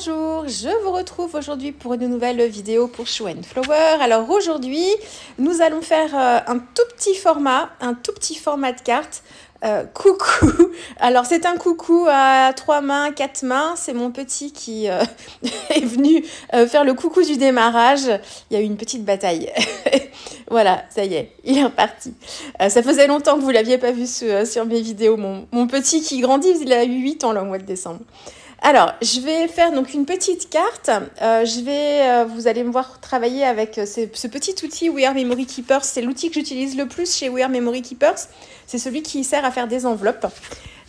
Bonjour, je vous retrouve aujourd'hui pour une nouvelle vidéo pour Show & Flower. Alors aujourd'hui, nous allons faire un tout petit format de carte. Coucou. Alors c'est un coucou à 3 mains, 4 mains. C'est mon petit qui est venu faire le coucou du démarrage. Il y a eu une petite bataille. Voilà, ça y est, il est reparti. Ça faisait longtemps que vous ne l'aviez pas vu sur mes vidéos. Mon petit qui grandit, il a eu 8 ans là, au mois de décembre. Alors, je vais faire donc une petite carte. Vous allez me voir travailler avec ce petit outil We Are Memory Keepers. C'est l'outil que j'utilise le plus chez We Are Memory Keepers. C'est celui qui sert à faire des enveloppes.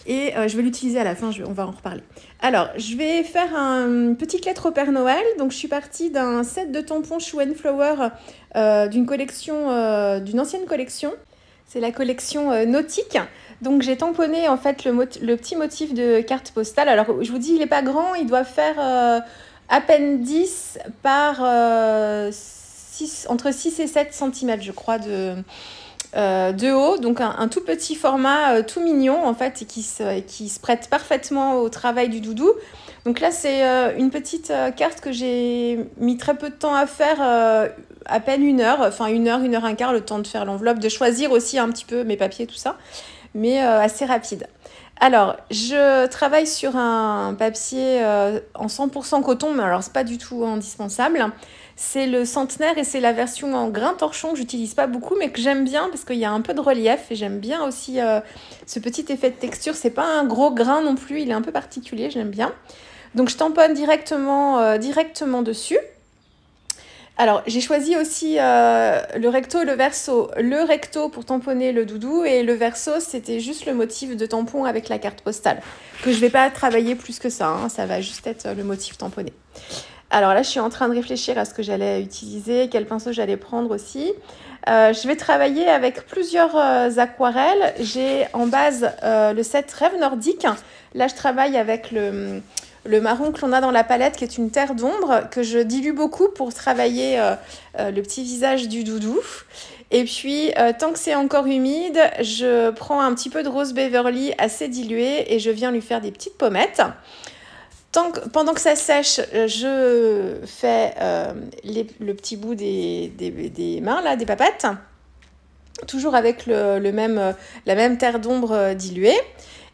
Et je vais l'utiliser à la fin, on va en reparler. Alors, je vais faire une petite lettre au Père Noël. Donc, je suis partie d'un set de tampons Show & Flower d'une ancienne collection. C'est la collection nautique. Donc j'ai tamponné en fait le petit motif de carte postale. Alors je vous dis, il n'est pas grand, il doit faire à peine 10 par entre 6 et 7 cm je crois de haut. Donc un tout petit format tout mignon en fait et qui se prête parfaitement au travail du doudou. Donc là c'est une petite carte que j'ai mis très peu de temps à faire, à peine 1 heure, enfin 1 heure, 1 heure un quart, le temps de faire l'enveloppe, de choisir aussi un petit peu mes papiers, tout ça. Mais assez rapide. Alors, je travaille sur un papier en 100% coton, mais alors c'est pas du tout indispensable. C'est le centenaire et c'est la version en grain torchon que j'utilise pas beaucoup, mais que j'aime bien parce qu'il y a un peu de relief et j'aime bien aussi ce petit effet de texture. C'est pas un gros grain non plus, il est un peu particulier, j'aime bien. Donc je tamponne directement dessus. Alors, j'ai choisi aussi le recto et le verso. Le recto pour tamponner le doudou et le verso, c'était juste le motif de tampon avec la carte postale, que je ne vais pas travailler plus que ça, hein, ça va juste être le motif tamponné. Alors là, je suis en train de réfléchir à ce que j'allais utiliser, quel pinceau j'allais prendre aussi. Je vais travailler avec plusieurs aquarelles. J'ai en base le set Rêve Nordique. Là, je travaille avec le marron que l'on a dans la palette, qui est une terre d'ombre, que je dilue beaucoup pour travailler le petit visage du doudou. Et puis, tant que c'est encore humide, je prends un petit peu de rose Beverly assez dilué et je viens lui faire des petites pommettes. Pendant que ça sèche, je fais le petit bout des mains, là, des papates, toujours avec la même terre d'ombre diluée.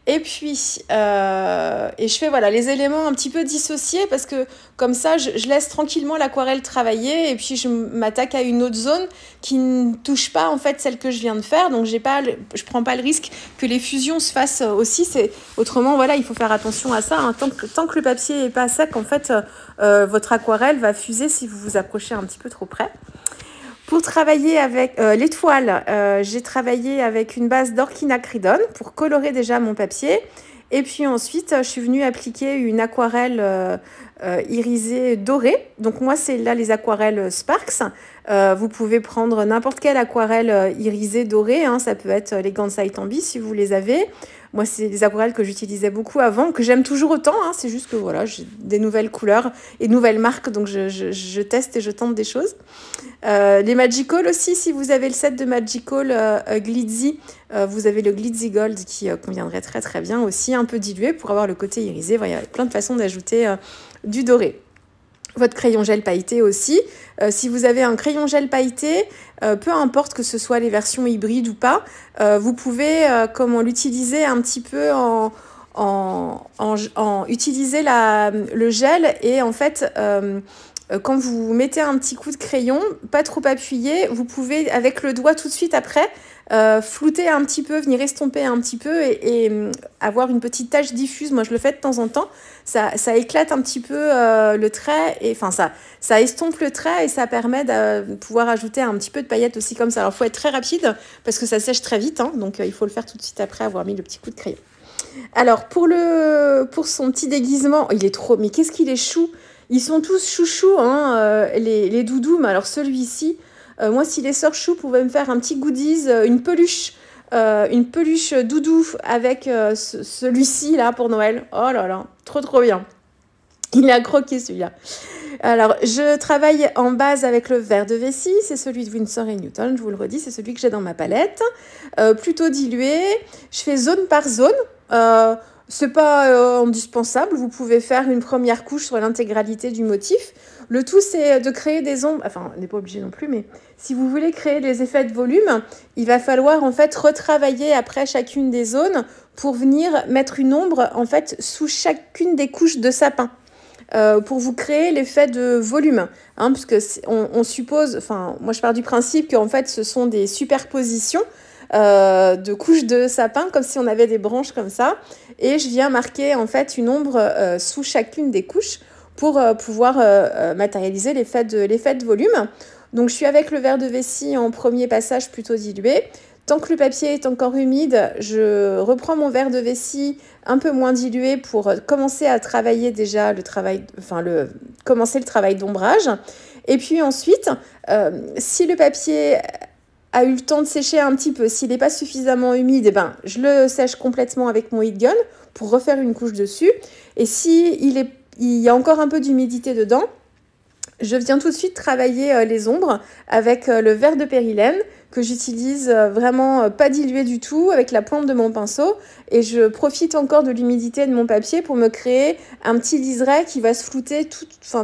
Et puis, je fais voilà, les éléments un petit peu dissociés parce que comme ça, je laisse tranquillement l'aquarelle travailler et puis je m'attaque à une autre zone qui ne touche pas en fait celle que je viens de faire. Donc, je prends pas le risque que les fusions se fassent aussi. Autrement, voilà, il faut faire attention à ça. Hein. Tant que le papier n'est pas sec, en fait, votre aquarelle va fuser si vous vous approchez un petit peu trop près. Pour travailler avec l'étoile, j'ai travaillé avec une base d'orchinacridone pour colorer déjà mon papier. Et puis ensuite, je suis venue appliquer une aquarelle irisée dorée. Donc moi, c'est là les aquarelles Sparks. Vous pouvez prendre n'importe quelle aquarelle irisée dorée. Hein. Ça peut être les Gansai Tambi si vous les avez. Moi, c'est des aquarelles que j'utilisais beaucoup avant, que j'aime toujours autant. Hein. C'est juste que voilà, j'ai des nouvelles couleurs et de nouvelles marques. Donc, je teste et je tente des choses. Les Magical aussi, si vous avez le set de Magical Glitzy, vous avez le Glitzy Gold qui conviendrait très très bien aussi, un peu dilué pour avoir le côté irisé. Il y a plein de façons d'ajouter du doré. Votre crayon gel pailleté aussi. Si vous avez un crayon gel pailleté, peu importe que ce soit les versions hybrides ou pas, vous pouvez l'utiliser un petit peu utiliser le gel et en fait quand vous mettez un petit coup de crayon, pas trop appuyé, vous pouvez avec le doigt tout de suite après flouter un petit peu, venir estomper un petit peu et avoir une petite tache diffuse. Moi je le fais de temps en temps, ça éclate un petit peu le trait et enfin ça estompe le trait et ça permet de pouvoir ajouter un petit peu de paillettes aussi comme ça. Alors il faut être très rapide parce que ça sèche très vite, hein, donc il faut le faire tout de suite après avoir mis le petit coup de crayon. Alors pour son petit déguisement, il est trop, mais qu'est-ce qu'il est chou! Ils sont tous chouchous, hein, les doudous, mais alors celui-ci, moi si les sœurs chou pouvaient me faire un petit goodies, une peluche doudou avec celui-ci là pour Noël. Oh là là, trop bien. Il a croqué celui-là. Alors, je travaille en base avec le vert de vessie, c'est celui de Winsor & Newton, je vous le redis, c'est celui que j'ai dans ma palette. Plutôt dilué, je fais zone par zone. C'est pas indispensable, vous pouvez faire une première couche sur l'intégralité du motif. Le tout, c'est de créer des ombres, enfin, on n'est pas obligé non plus, mais si vous voulez créer des effets de volume, il va falloir en fait retravailler après chacune des zones pour venir mettre une ombre en fait sous chacune des couches de sapin. Pour vous créer l'effet de volume, hein, puisque on suppose, enfin, moi je pars du principe qu'en fait ce sont des superpositions de couches de sapin, comme si on avait des branches comme ça, et je viens marquer en fait une ombre sous chacune des couches pour pouvoir matérialiser l'effet de volume. Donc je suis avec le verre de vessie en premier passage plutôt dilué. Tant que le papier est encore humide, je reprends mon verre de vessie un peu moins dilué pour commencer à travailler déjà commencer le travail d'ombrage. Et puis ensuite, si le papier a eu le temps de sécher un petit peu, s'il n'est pas suffisamment humide, eh ben, je le sèche complètement avec mon heat gun pour refaire une couche dessus. Et si il y a encore un peu d'humidité dedans, je viens tout de suite travailler les ombres avec le verre de périlène que j'utilise vraiment pas dilué du tout avec la pointe de mon pinceau, et je profite encore de l'humidité de mon papier pour me créer un petit liseré qui va se flouter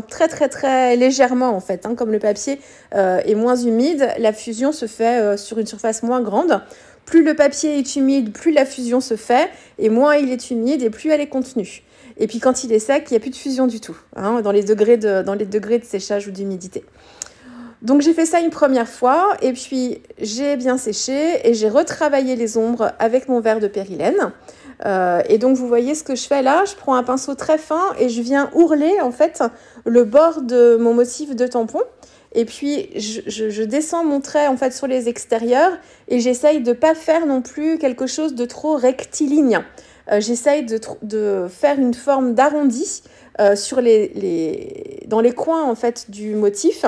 très très très légèrement en fait, hein. Comme le papier est moins humide, la fusion se fait sur une surface moins grande. Plus le papier est humide, plus la fusion se fait, et moins il est humide et plus elle est contenue. Et puis quand il est sec, il n'y a plus de fusion du tout, hein, dans les degrés de séchage ou d'humidité. Donc j'ai fait ça une première fois, et puis j'ai bien séché et j'ai retravaillé les ombres avec mon verre de périlène. Et donc vous voyez ce que je fais là, je prends un pinceau très fin et je viens ourler en fait le bord de mon motif de tampon. Et puis je descends mon trait en fait sur les extérieurs et j'essaye de ne pas faire non plus quelque chose de trop rectiligne. J'essaye de faire une forme d'arrondi dans les coins en fait du motif,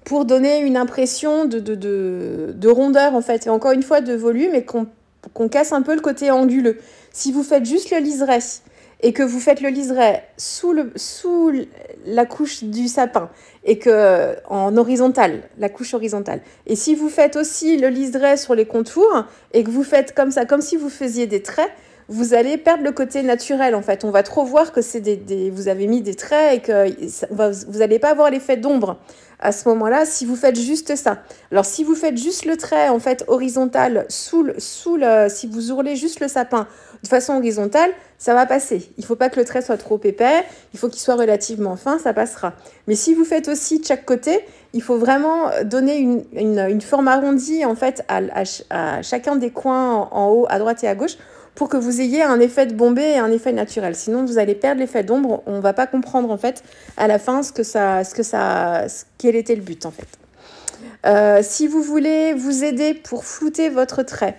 pour donner une impression de rondeur en fait, et encore une fois de volume, et qu'on casse un peu le côté anguleux. Si vous faites juste le liseré et que vous faites le liseré sous la couche du sapin et que en horizontal, la couche horizontale, et si vous faites aussi le liseré sur les contours et que vous faites comme ça, comme si vous faisiez des traits, vous allez perdre le côté naturel en fait. On va trop voir que c'est vous avez mis des traits et que vous n'allez pas avoir l'effet d'ombre à ce moment-là si vous faites juste ça. Alors si vous faites juste le trait en fait horizontal si vous ourlez juste le sapin de façon horizontale, ça va passer. Il ne faut pas que le trait soit trop épais, il faut qu'il soit relativement fin, ça passera. Mais si vous faites aussi de chaque côté, il faut vraiment donner une forme arrondie en fait à chacun des coins en haut, à droite et à gauche, pour que vous ayez un effet de bombé et un effet naturel. Sinon, vous allez perdre l'effet d'ombre. On ne va pas comprendre, en fait, à la fin, quel était le but, en fait. Si vous voulez vous aider pour flouter votre trait,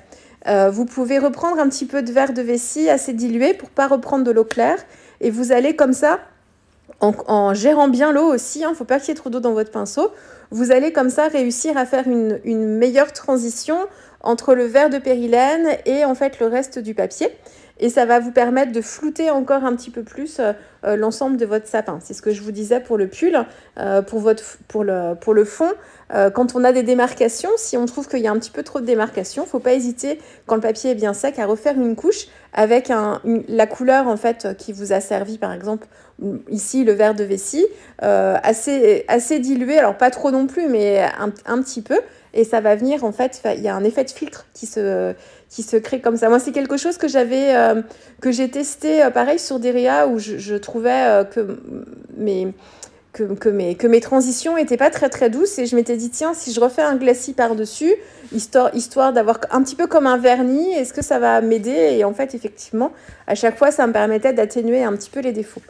vous pouvez reprendre un petit peu de verre de vessie assez dilué pour ne pas reprendre de l'eau claire. Et vous allez comme ça, en gérant bien l'eau aussi, il ne faut pas qu'il y ait trop d'eau dans votre pinceau, vous allez comme ça réussir à faire une meilleure transition entre le verre de périlène et en fait le reste du papier. Et ça va vous permettre de flouter encore un petit peu plus l'ensemble de votre sapin. C'est ce que je vous disais pour le pull, pour le fond. Quand on a des démarcations, si on trouve qu'il y a un petit peu trop de démarcations, il ne faut pas hésiter, quand le papier est bien sec, à refaire une couche avec la couleur en fait qui vous a servi, par exemple ici le verre de vessie, assez dilué, alors pas trop non plus, mais un petit peu. Et ça va venir, en fait, il y a un effet de filtre qui se crée comme ça. Moi, c'est quelque chose que j'ai testé, pareil, sur Deria, où je trouvais que mes transitions n'étaient pas très, très douces. Et je m'étais dit, tiens, si je refais un glacis par-dessus, histoire d'avoir un petit peu comme un vernis, est-ce que ça va m'aider? Et en fait, effectivement, à chaque fois, ça me permettait d'atténuer un petit peu les défauts.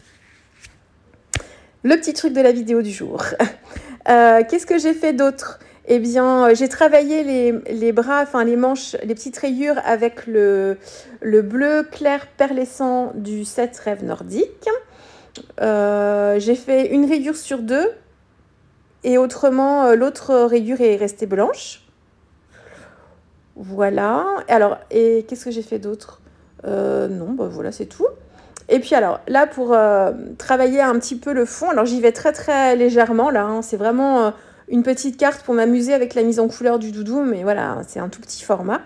Le petit truc de la vidéo du jour. Qu'est-ce que j'ai fait d'autre? Eh bien, j'ai travaillé les bras, enfin les manches, les petites rayures avec le bleu clair perlescent du set Rêve Nordique. J'ai fait une rayure sur deux et autrement, l'autre rayure est restée blanche. Voilà. Alors, et qu'est-ce que j'ai fait d'autre? Non, bah voilà, c'est tout. Et puis alors, là, pour travailler un petit peu le fond, alors j'y vais très très légèrement, là, hein, c'est vraiment... une petite carte pour m'amuser avec la mise en couleur du doudou, mais voilà, c'est un tout petit format.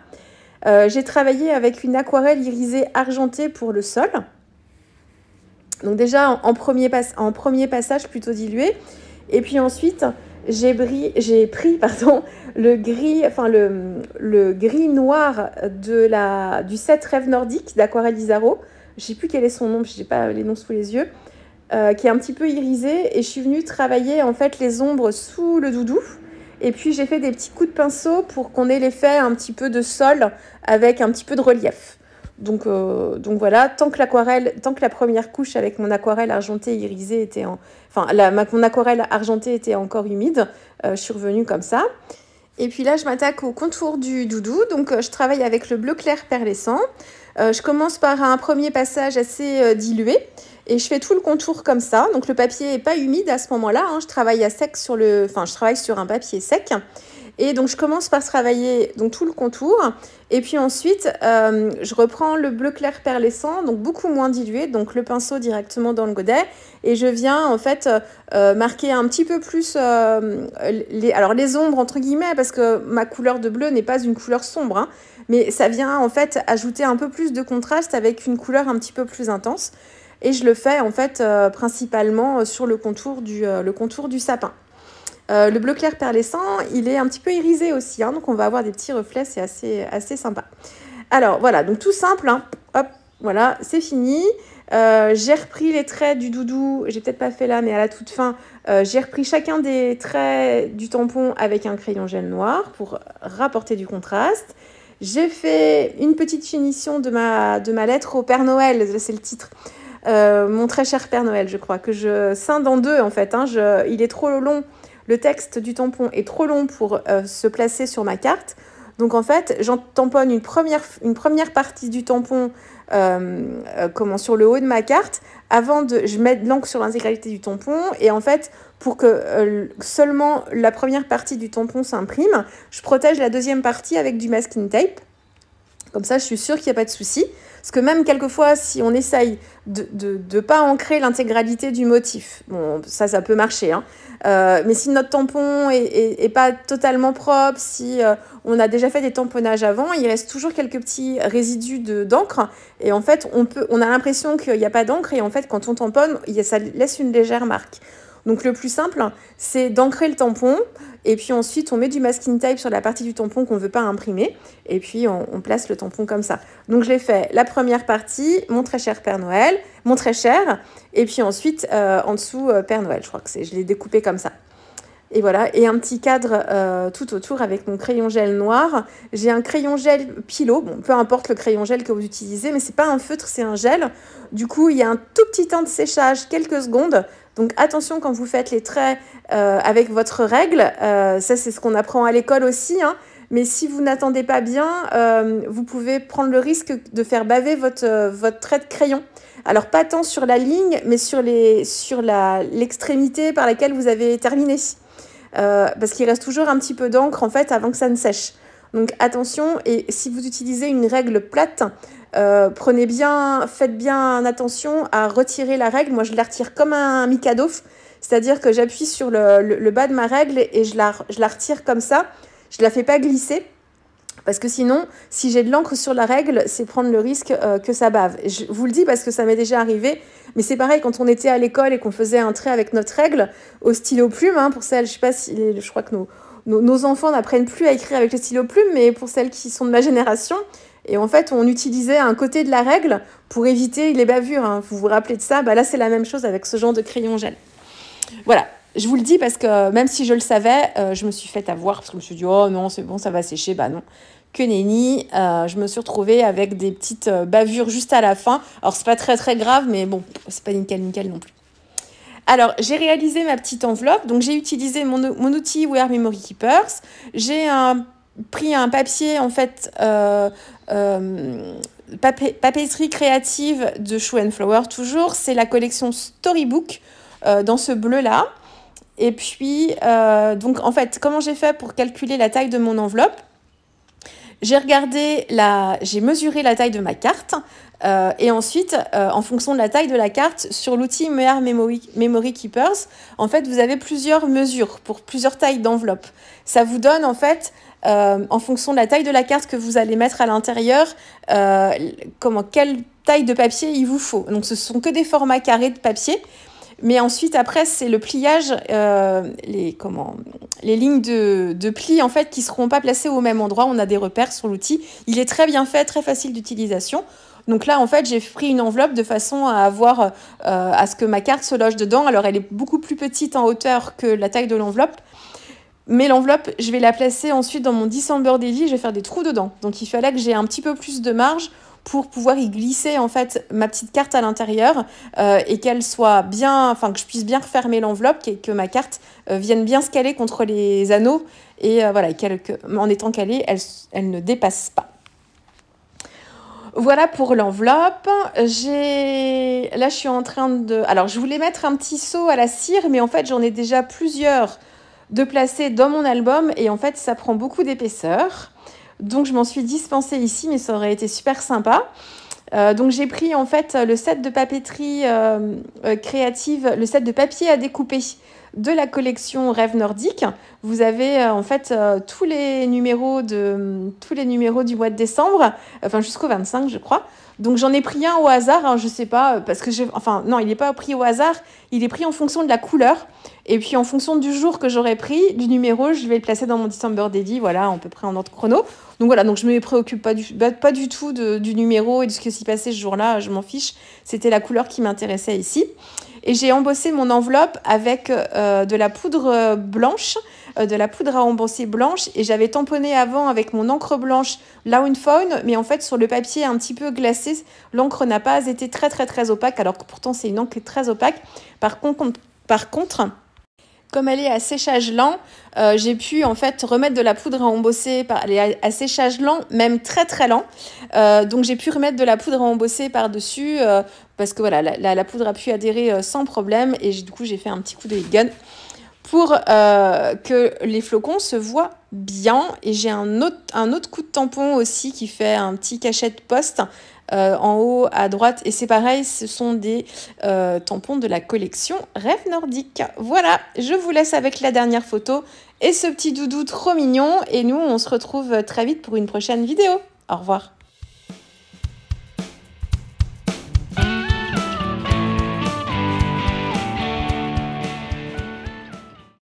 J'ai travaillé avec une aquarelle irisée argentée pour le sol. Donc déjà en premier passage plutôt dilué. Et puis ensuite, j'ai pris le gris, le gris noir du set Rêve nordique d'Aquarelle Isaro. Je ne sais plus quel est son nom, je n'ai pas les noms sous les yeux. Qui est un petit peu irisé. Et je suis venue travailler en fait les ombres sous le doudou. Et puis j'ai fait des petits coups de pinceau pour qu'on ait l'effet un petit peu de sol avec un petit peu de relief. Donc voilà, tant que la première couche avec mon aquarelle argentée irisée était mon aquarelle argentée était encore humide, je suis revenue comme ça. Et puis là, je m'attaque au contour du doudou. Donc je travaille avec le bleu clair perlescent. Je commence par un premier passage assez dilué et je fais tout le contour comme ça. Donc le papier n'est pas humide à ce moment-là, hein. Je travaille sur un papier sec. Et donc je commence par travailler donc, tout le contour. Et puis ensuite, je reprends le bleu clair perlescent, donc beaucoup moins dilué, donc le pinceau directement dans le godet. Et je viens en fait marquer un petit peu plus les ombres entre guillemets, parce que ma couleur de bleu n'est pas une couleur sombre, hein, mais ça vient en fait ajouter un peu plus de contraste avec une couleur un petit peu plus intense. Et je le fais en fait principalement sur le contour du sapin. Le bleu clair perlescent, il est un petit peu irisé aussi, hein, donc on va avoir des petits reflets, c'est assez sympa. Alors voilà, donc tout simple, hein, hop, voilà, c'est fini. J'ai repris les traits du doudou, j'ai peut-être pas fait là, mais à la toute fin, j'ai repris chacun des traits du tampon avec un crayon gel noir pour rapporter du contraste. J'ai fait une petite finition de ma lettre au Père Noël, c'est le titre. Mon très cher Père Noël, je crois, que je scinde en deux en fait, hein, il est trop long. Le texte du tampon est trop long pour se placer sur ma carte. Donc, en fait, j'en tamponne une première partie du tampon sur le haut de ma carte. Je mets de l'encre sur l'intégralité du tampon. Et en fait, pour que seulement la première partie du tampon s'imprime, je protège la deuxième partie avec du masking tape. Comme ça, je suis sûre qu'il n'y a pas de souci. Parce que même quelquefois, si on essaye de ne pas ancrer l'intégralité du motif, bon, ça peut marcher, hein. Mais si notre tampon est pas totalement propre, si on a déjà fait des tamponnages avant, il reste toujours quelques petits résidus d'encre. Et en fait, on a l'impression qu'il n'y a pas d'encre. Et en fait, quand on tamponne, ça laisse une légère marque. Donc le plus simple, c'est d'ancrer le tampon et puis ensuite on met du masking tape sur la partie du tampon qu'on ne veut pas imprimer et puis on place le tampon comme ça. Donc j'ai fait la première partie, mon très cher Père Noël, mon très cher, et puis ensuite en dessous Père Noël, je crois que je l'ai découpé comme ça. Et voilà, et un petit cadre tout autour avec mon crayon gel noir. J'ai un crayon gel Pilo, bon, peu importe le crayon gel que vous utilisez, mais c'est pas un feutre, c'est un gel. Du coup, il y a un tout petit temps de séchage, quelques secondes. Donc attention quand vous faites les traits avec votre règle, ça c'est ce qu'on apprend à l'école aussi, hein. Mais si vous n'attendez pas bien, vous pouvez prendre le risque de faire baver votre trait de crayon. Alors pas tant sur la ligne, mais sur l'extrémité par laquelle vous avez terminé. Parce qu'il reste toujours un petit peu d'encre en fait avant que ça ne sèche. Donc attention, et si vous utilisez une règle plate, faites bien attention à retirer la règle. Moi je la retire comme un Mikado, c'est-à-dire que j'appuie sur le bas de ma règle et je la retire comme ça. Je la fais pas glisser. Parce que sinon, si j'ai de l'encre sur la règle, c'est prendre le risque que ça bave. Et je vous le dis parce que ça m'est déjà arrivé. Mais c'est pareil, quand on était à l'école et qu'on faisait un trait avec notre règle au stylo plume, hein, pour celles, je crois que nos enfants n'apprennent plus à écrire avec le stylo plume, mais pour celles qui sont de ma génération. Et en fait, on utilisait un côté de la règle pour éviter les bavures, hein. Vous vous rappelez de ça? Là, c'est la même chose avec ce genre de crayon gel. Voilà. Je vous le dis parce que même si je le savais, je me suis fait avoir parce que je me suis dit « Oh non, c'est bon, ça va sécher. » Bah non, que nenni. Je me suis retrouvée avec des petites bavures juste à la fin. Alors, c'est pas très très grave, mais bon, c'est pas nickel non plus. Alors, j'ai réalisé ma petite enveloppe. Donc, j'ai utilisé mon outil Wear Memory Keepers. J'ai pris un papier, en fait, papeterie créative de Shoe & Flower, toujours. C'est la collection Storybook dans ce bleu-là. Et puis, donc, en fait, comment j'ai fait pour calculer la taille de mon enveloppe? J'ai mesuré la taille de ma carte. Et ensuite, en fonction de la taille de la carte, sur l'outil MER Memory Keepers, en fait, vous avez plusieurs mesures pour plusieurs tailles d'enveloppe. Ça vous donne, en fait, en fonction de la taille de la carte que vous allez mettre à l'intérieur, quelle taille de papier il vous faut. Donc, ce sont que des formats carrés de papier. Mais ensuite, après, c'est le pliage, les lignes de pli, en fait, qui ne seront pas placées au même endroit. On a des repères sur l'outil. Il est très bien fait, très facile d'utilisation. Donc là, en fait, j'ai pris une enveloppe de façon à avoir, à ce que ma carte se loge dedans. Alors, elle est beaucoup plus petite en hauteur que la taille de l'enveloppe. Mais l'enveloppe, je vais la placer ensuite dans mon December Daily. Je vais faire des trous dedans. Donc, il fallait que j'ai un petit peu plus de marge pour pouvoir y glisser en fait ma petite carte à l'intérieur et qu'elle soit bien, enfin que je puisse bien refermer l'enveloppe et que ma carte vienne bien se caler contre les anneaux et voilà, en étant calée, elle ne dépasse pas. Voilà pour l'enveloppe. Là, je suis en train de... Alors, je voulais mettre un petit seau à la cire, mais en fait, j'en ai déjà plusieurs de placer dans mon album et en fait, ça prend beaucoup d'épaisseur. Donc, je m'en suis dispensée ici, mais ça aurait été super sympa. Donc, j'ai pris en fait le set de papeterie créative, le set de papier à découper de la collection Rêve Nordique. Vous avez en fait tous les numéros du mois de décembre, enfin jusqu'au 25, je crois. Donc, j'en ai pris un au hasard, hein, je sais pas, parce que non, il n'est pas pris au hasard, il est pris en fonction de la couleur. Et puis, en fonction du jour que j'aurai pris, du numéro, je vais le placer dans mon December Daily, voilà, à peu près en ordre chrono. Donc, voilà, donc je ne me préoccupe pas du tout du numéro et de ce qui s'y passait ce jour-là, je m'en fiche. C'était la couleur qui m'intéressait ici. Et j'ai embossé mon enveloppe avec de la poudre blanche, de la poudre à embosser blanche. Et j'avais tamponné avant avec mon encre blanche Lawn Fawn. Mais en fait, sur le papier un petit peu glacé, l'encre n'a pas été très, très, très opaque. Alors que pourtant, c'est une encre très opaque. Par contre, comme elle est à séchage lent, j'ai pu en fait remettre de la poudre à embosser. Elle est à séchage lent, même très très lent. Donc j'ai pu remettre de la poudre à embosser par-dessus parce que voilà, la poudre a pu adhérer sans problème. Et du coup, j'ai fait un petit coup de gun pour que les flocons se voient bien. Et j'ai un autre coup de tampon aussi qui fait un petit cachet de poste en haut à droite. Et c'est pareil, ce sont des tampons de la collection Rêve Nordique. Voilà, je vous laisse avec la dernière photo et ce petit doudou trop mignon. Et nous, on se retrouve très vite pour une prochaine vidéo. Au revoir.